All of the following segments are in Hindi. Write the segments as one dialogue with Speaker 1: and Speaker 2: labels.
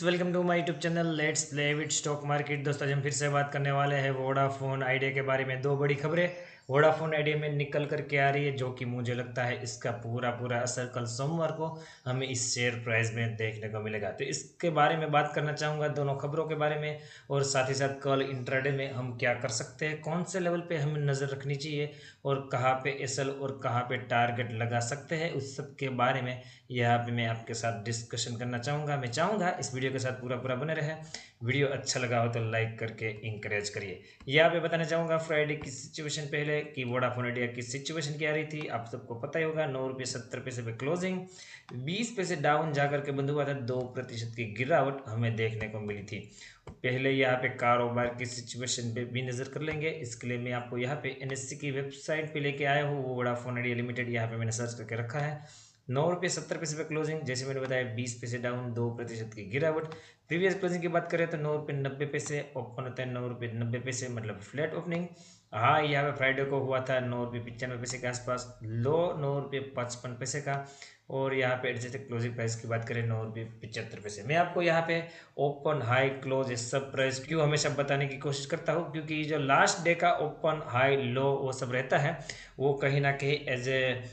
Speaker 1: Welcome to my YouTube channel let's play with stock market. दोस्तों आज हम फिर से बात करने वाले हैं वोडाफोन आइडिया के बारे में। दो बड़ी खबरें वोडाफोन आइडिया में निकल करके आ रही है, जो कि मुझे लगता है इसका पूरा पूरा असर कल सोमवार को हमें इस शेयर प्राइस में देखने को मिलेगा। तो इसके बारे में बात करना चाहूँगा, दोनों खबरों के बारे में, और साथ ही साथ कल इंट्राडे में हम क्या कर सकते हैं, कौन से लेवल पे हमें नज़र रखनी चाहिए और कहाँ पे एसएल और कहाँ पे टारगेट लगा सकते हैं, उस सब के बारे में यहाँ पे मैं आपके साथ डिस्कशन करना चाहूँगा। मैं चाहूँगा इस वीडियो के साथ पूरा पूरा बने रहे। वीडियो अच्छा लगा हो तो लाइक करके इंकरेज करिए। यहाँ पे बताना चाहूँगा फ्राइडे की सिचुएशन पहले कि वोडाफोन आइडिया की सिचुएशन क्या रही थी, आप सबको पता ही होगा। 9 रुपये 70 पैसे पे क्लोजिंग, 20 पैसे डाउन जाकर के बंद हुआ था। 2% की गिरावट हमें देखने को मिली थी। पहले यहाँ पे कारोबार की सिचुएशन पे भी नज़र कर लेंगे। इसके लिए मैं आपको यहाँ पे एनएससी की वेबसाइट पे लेके आया हूँ। वो वोडाफोन आइडिया लिमिटेड यहाँ पे मैंने सर्च करके रखा है। 9 रुपये 70 पैसे पे क्लोजिंग, जैसे मैंने बताया 20 पैसे डाउन, 2% की गिरावट। प्रीवियस क्लोजिंग की बात करें तो 9 रुपये 90 पैसे ओपन होता है, 9 रुपये 90 पैसे मतलब फ्लैट ओपनिंग। हाँ, यहाँ पे फ्राइडे को हुआ था 9 रुपये 95 पैसे के आसपास, लो 9 रुपये 55 पैसे का। और यहाँ पे एडजस्टेड क्लोजिंग प्राइस की बात करें 9 रुपये 75 पैसे। मैं आपको यहाँ पे ओपन हाई क्लोज ये सब प्राइस क्यों हमेशा बताने की कोशिश करता हूँ, क्योंकि जो लास्ट डे का ओपन हाई लो वो सब रहता है, वो कहीं ना कहीं एज ए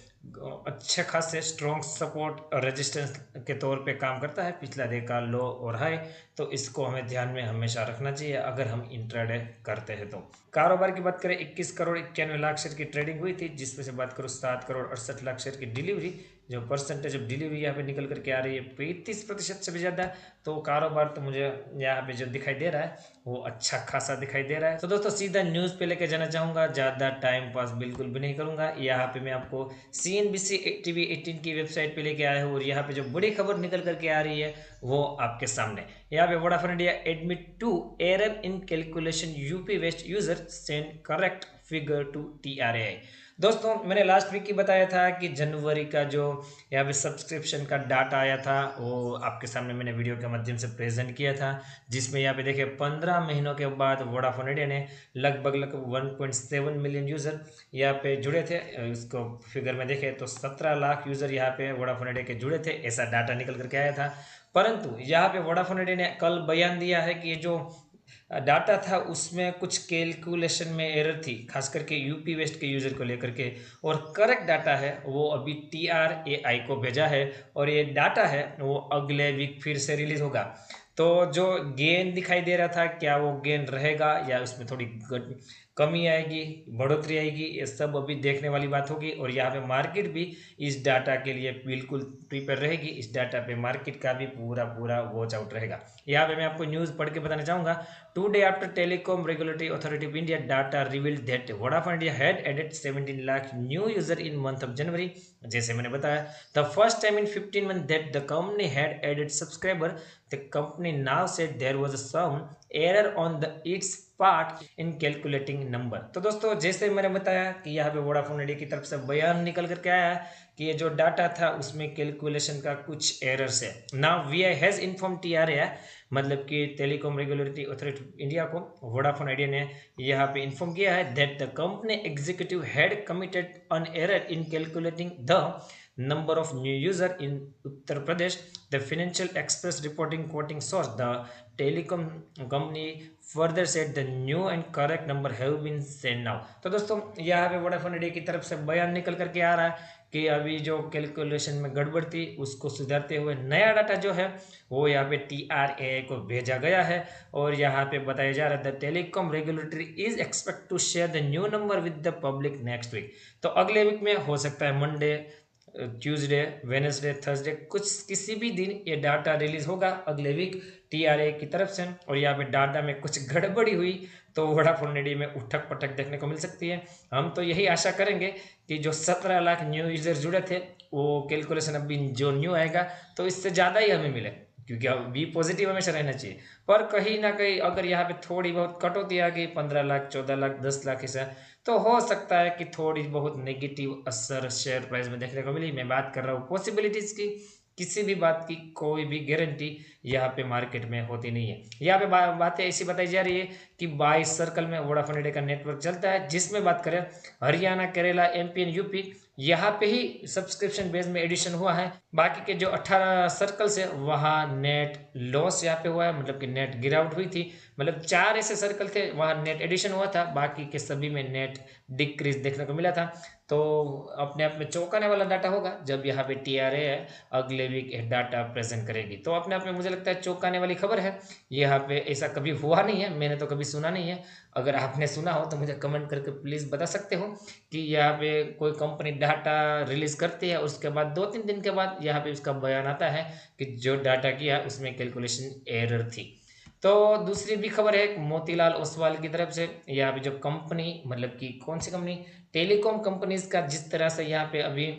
Speaker 1: अच्छे खासे स्ट्रॉन्ग सपोर्ट और रेजिस्टेंस के तौर पे काम करता है, पिछला डे का लो और हाई। तो इसको हमें ध्यान में हमेशा रखना चाहिए अगर हम इंट्राडे करते हैं। तो कारोबार की बात करें 21 करोड़ 91 लाख शेयर की ट्रेडिंग हुई थी, जिसमें से बात करूँ 7 करोड़ 68 लाख शेयर की डिलीवरी। जो परसेंटेज ऑफ डिलीवरी यहाँ पे निकल करके आ रही है 35% से भी ज़्यादा। तो कारोबार तो मुझे यहाँ पे जो दिखाई दे रहा है वो अच्छा खासा दिखाई दे रहा है। तो दोस्तों सीधा न्यूज़ पे लेके जाना चाहूँगा, ज़्यादा टाइम पास बिल्कुल भी नहीं करूँगा। यहाँ पे मैं आपको CNBC TV 18 की वेबसाइट पे लेके आया हूँ, और यहाँ पे जो बड़ी खबर निकल करके आ रही है वो आपके सामने। यहाँ पे Vodafone India admit to error in calculation, UP west user send correct figure to TRAI। दोस्तों मैंने लास्ट वीक की बताया था कि जनवरी का जो यहाँ पे सब्सक्रिप्शन का डाटा आया था वो आपके सामने मैंने वीडियो के माध्यम से प्रेजेंट किया था, जिसमें यहाँ पे देखिए 15 महीनों के बाद वोडाफोन इंडिया ने लगभग 1.7 मिलियन यूज़र यहाँ पे जुड़े थे। इसको फिगर में देखें तो 17 लाख यूज़र यहाँ पे वोडाफोन आइडिया के जुड़े थे, ऐसा डाटा निकल करके आया था। परंतु यहाँ पे वोडाफोन आइडिया ने कल बयान दिया है कि ये जो डाटा था उसमें कुछ कैलकुलेशन में एरर थी, खास करके यूपी वेस्ट के यूज़र को लेकर के, और करेक्ट डाटा है वो अभी TRAI को भेजा है, और ये डाटा है वो अगले वीक फिर से रिलीज होगा। तो जो गेन दिखाई दे रहा था, क्या वो गेन रहेगा या उसमें थोड़ी कमी आएगी, बढ़ोतरी आएगी, ये सब अभी देखने वाली बात होगी। और यहाँ पे मार्केट भी इस डाटा के लिए बिल्कुल प्रिपेयर रहेगी। इस डाटा पे मार्केट का भी पूरा पूरा वॉच आउट रहेगा। यहाँ पे मैं आपको न्यूज़ पढ़ के बताना चाहूँगा। 2 days after Telecom Regulatory Authority of India data revealed that Vodafone Idea had added 17 lakh new user in month of January। जैसे मैंने बताया, the first time in 15 months that the company had added subscriber, the company now said there was some error on its part in calculating number. तो दोस्तों जैसे मैंने बताया कि यहाँ पे वोडाफोन आइडिया की तरफ से बयान निकल करके आया है कि ये जो डाटा था उसमें कैलकुलेशन का कुछ एरर्स है। Now VI has inform TRAI, मतलब कि टेलीकॉम रेगुलेटरी अथॉरिटी इंडिया को वोडाफोन आइडिया ने यहाँ पे इन्फॉर्म किया है that the company executive had committed an error in calculating the number of new user in Uttar Pradesh. The Financial Express reporting quoting source, the telecom company further said the new and correct number have been sent now। तो दोस्तों यहाँ पे वोडाफोन आइडिया की तरफ से बयान निकल करके आ रहा है कि अभी जो कैलकुलेशन में गड़बड़ थी उसको सुधारते हुए नया डाटा जो है वो यहाँ पे TRAI को भेजा गया है। और यहाँ पे बताया जा रहा है the telecom regulatory is expect to share the new number with the public next week. तो अगले वीक में हो सकता है मंडे, ट्यूसडे, वेनेसडे, थर्सडे, कुछ किसी भी दिन ये डाटा रिलीज होगा अगले वीक TRAI की तरफ से। और यहाँ पे डाटा में कुछ गड़बड़ी हुई तो वोडाफोन आइडिया में उठक पटक देखने को मिल सकती है। हम तो यही आशा करेंगे कि जो 17 लाख न्यू यूजर जुड़े थे वो कैलकुलेशन अभी जो न्यू आएगा तो इससे ज़्यादा ही हमें मिले, क्योंकि अब बी पॉजिटिव हमेशा रहना चाहिए। पर कहीं ना कहीं अगर यहाँ पे थोड़ी बहुत कटौती आ गई, 15 लाख 14 लाख 10 लाख ऐसा, तो हो सकता है कि थोड़ी बहुत नेगेटिव असर शेयर प्राइस में देखने को मिली। मैं बात कर रहा हूँ पॉसिबिलिटीज की, किसी भी बात की कोई भी गारंटी यहाँ पे मार्केट में होती नहीं है। यहाँ पे बातें ऐसी बताई जा रही है कि 22 सर्कल में वोडाफोन आइडिया का नेटवर्क चलता है, जिसमें बात करें Haryana, Kerala, MP and UP, यहाँ पे ही सब्सक्रिप्शन बेस में एडिशन हुआ है। बाकी के जो 18 सर्कल्स है वहाँ नेट लॉस यहाँ पे हुआ है, मतलब कि नेट गिरावट हुई थी। मतलब 4 ऐसे सर्कल थे वहाँ नेट एडिशन हुआ था, बाकी के सभी में नेट डिक्रीज देखने को मिला था। तो अपने आप में चौंकाने वाला डाटा होगा जब यहाँ पे TRA है अगले वीक डाटा प्रेजेंट करेगी, तो अपने आप में मुझे लगता है चौंकाने वाली खबर है। यहाँ पे ऐसा कभी हुआ नहीं है, मैंने तो कभी सुना नहीं है। अगर आपने सुना हो तो मुझे कमेंट करके प्लीज़ बता सकते हो कि यहाँ पे कोई कंपनी डाटा रिलीज करती है, उसके बाद 2-3 दिन के बाद यहाँ पे उसका बयान आता है कि जो डाटा किया उसमें कैलकुलेशन एरर थी। तो दूसरी भी खबर है मोतीलाल ओसवाल की तरफ से। यहाँ पे जो कंपनी, मतलब कि कौन सी कंपनी, टेलीकॉम कंपनीज का जिस तरह से यहाँ पे अभी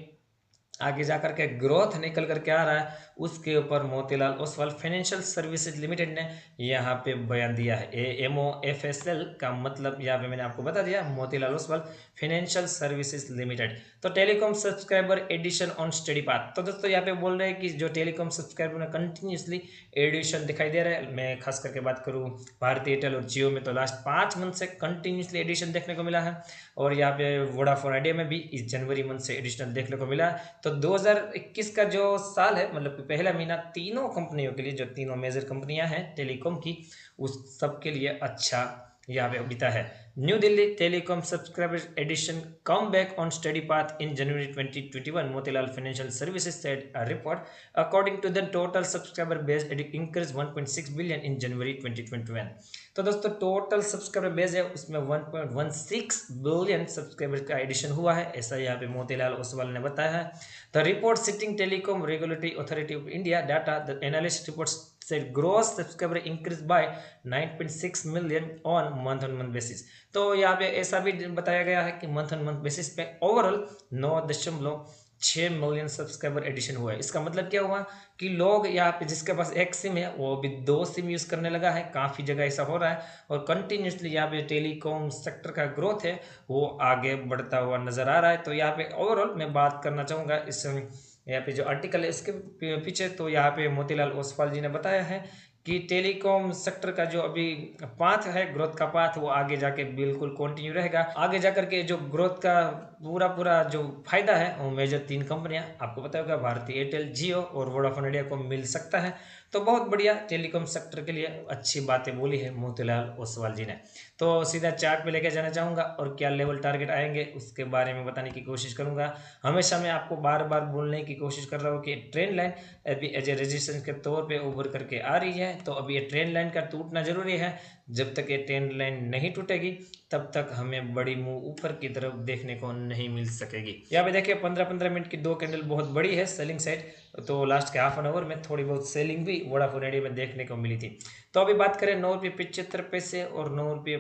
Speaker 1: आगे जाकर के ग्रोथ निकल करके आ रहा है, उसके ऊपर Motilal Oswal financial services limited ने यहाँ पे बयान दिया है। MOFSL का मतलब यहाँ पे मैंने आपको बता दिया, Motilal Oswal financial services limited. तो telecom subscriber addition on study path. तो दोस्तों यहाँ पे बोल रहे हैं कि जो टेलीकॉम सब्सक्राइबर में कंटिन्यूसली एडिशन दिखाई दे रहा है, मैं खास करके बात करूँ भारतीय एयरटेल और जियो में, तो लास्ट 5 मंथ से कंटिन्यूसली एडिशन देखने को मिला है। और यहाँ पे वोडाफोन आइडिया में भी इस जनवरी मंथ से एडिशनल देखने को मिला। तो 2021 का जो साल है, मतलब कि पहला महीना तीनों कंपनियों के लिए, जो तीनों मेजर कंपनियां हैं टेलीकॉम की, उस सब के लिए अच्छा यहाँ पे बीता है। New Delhi telecom subscriber addition come back on study path in January 2021, Motilal financial services said a report. According to the total subscriber base increase 1.6 billion in January 2021। तो दोस्तों टोटल सब्सक्राइबर बेस है उसमें 1.16 बिलियन सब्सक्राइबर का एडिशन हुआ है, ऐसा यहाँ पे मोतीलाल ओसवाल ने बताया है। The report sitting telecom regulatory authority of India data, the analyst reports said gross subscriber increased by 9.6 million on month basis। तो यहाँ पे ऐसा भी बताया गया है कि मंथ ऑन मंथ बेसिस पे ओवरऑल 9.6 मिलियन सब्सक्राइबर एडिशन हुआ है। इसका मतलब क्या हुआ कि लोग यहाँ पे जिसके पास एक सिम है वो अभी 2 सिम यूज़ करने लगा है, काफ़ी जगह ऐसा हो रहा है। और कंटिन्यूसली यहाँ पे टेलीकॉम सेक्टर का ग्रोथ है वो आगे बढ़ता हुआ नज़र आ रहा है। तो यहाँ पे ओवरऑल मैं बात करना चाहूँगा इस यहाँ पे जो आर्टिकल है इसके पीछे, तो यहाँ पे मोतीलाल ओसवाल जी ने बताया है कि टेलीकॉम सेक्टर का जो अभी पाथ है, ग्रोथ का पाथ, वो आगे जाके बिल्कुल कंटिन्यू रहेगा। आगे जाकर के जो ग्रोथ का पूरा जो फायदा है वो मेजर 3 कंपनियां आपको पता होगा, भारतीय एयरटेल, जियो और वोडाफोन आइडिया को मिल सकता है। तो बहुत बढ़िया टेलीकॉम सेक्टर के लिए अच्छी बातें बोली है मोतीलाल ओसवाल जी ने। तो सीधा चार्ट पे लेके जाना चाहूँगा और क्या लेवल टारगेट आएंगे उसके बारे में बताने की कोशिश करूँगा। हमेशा मैं आपको बार बार बोलने की कोशिश कर रहा हूँ कि ट्रेंड लाइन अभी एज ए रेजिस्टेंस के तौर पे उभर करके आ रही है। तो अभी ये ट्रेंड लाइन का टूटना जरूरी है, जब तक ये ट्रेंड लाइन नहीं टूटेगी तब तक हमें बड़ी मूव ऊपर की तरफ देखने को नहीं मिल सकेगी। यहाँ पे देखिए 15-15 मिनट की 2 कैंडल बहुत बड़ी है सेलिंग साइड, तो लास्ट के हाफ एन आवर में थोड़ी बहुत सेलिंग भी वोडाफोन आइडिया में देखने को मिली थी। तो अभी बात करें 9 रुपये 75 पैसे और 9 रुपये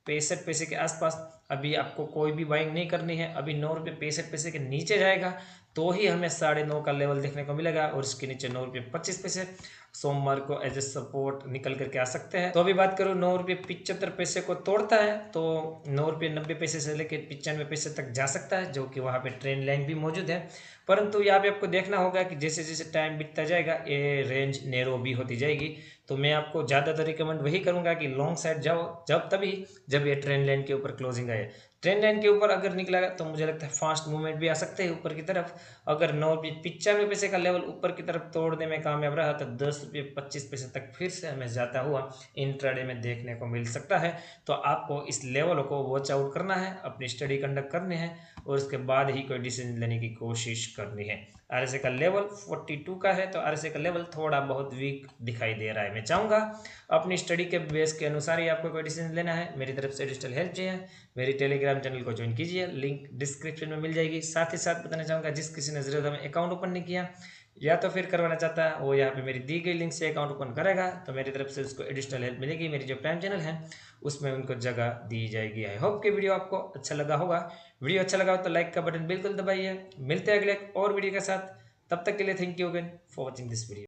Speaker 1: 65 पैसे के आसपास, अभी आपको कोई भी बाइंग नहीं करनी है। अभी 9 रुपये 65 पैसे के नीचे जाएगा तो ही हमें 9.5 का लेवल देखने को मिलेगा, और इसके नीचे 9 रुपये 25 पैसे सोमवार को एज ए सपोर्ट निकल करके आ सकते हैं। तो अभी बात करूँ 9 रुपये 75 पैसे को तोड़ता है तो 9 रुपये 90 पैसे से लेकर 95 पैसे तक जा सकता है, जो कि वहाँ पे ट्रेंड लाइन भी मौजूद है। परंतु यहाँ पे आपको देखना होगा कि जैसे जैसे टाइम बीतता जाएगा ये रेंज नैरो भी होती जाएगी। तो मैं आपको ज़्यादातर रिकमेंड वही करूँगा कि लॉन्ग साइड जाओ जब ये ट्रेंड लाइन के ऊपर क्लोजिंग आए। ट्रेंड लाइन के ऊपर अगर निकला तो मुझे लगता है फास्ट मूवमेंट भी आ सकते हैं ऊपर की तरफ। अगर 9 रुपये 95 पैसे का लेवल ऊपर की तरफ तोड़ने में कामयाब रहा तो 10 रुपये 25 पैसे तक फिर से हमें जाता हुआ इंट्राडे में देखने को मिल सकता है। तो आपको इस लेवल को वॉच आउट करना है, अपनी स्टडी कंडक्ट करनी है और उसके बाद ही कोई डिसीजन लेने की कोशिश करनी है। RSI का लेवल 42 का है, तो RSI का लेवल थोड़ा बहुत वीक दिखाई दे रहा है। मैं चाहूँगा अपनी स्टडी के बेस के अनुसार ही आपको कोई डिसीजन लेना है। मेरी तरफ से डिजिटल हेल्प चाहिए, मेरी टेलीग्राम चैनल को ज्वाइन कीजिए, लिंक डिस्क्रिप्शन में मिल जाएगी। साथ ही साथ बताना चाहूँगा जिस किसी ने ज़रूरत में अकाउंट ओपन नहीं किया या तो फिर करवाना चाहता है वो यहाँ पे मेरी दी गई लिंक से अकाउंट ओपन करेगा तो मेरी तरफ से उसको एडिशनल हेल्प मिलेगी। मेरी जो प्राइम चैनल है उसमें उनको जगह दी जाएगी। आई होप कि वीडियो आपको अच्छा लगा होगा। वीडियो अच्छा लगा हो तो लाइक का बटन बिल्कुल दबाइए। मिलते हैं अगले और वीडियो के साथ, तब तक के लिए thank you again for watching this video.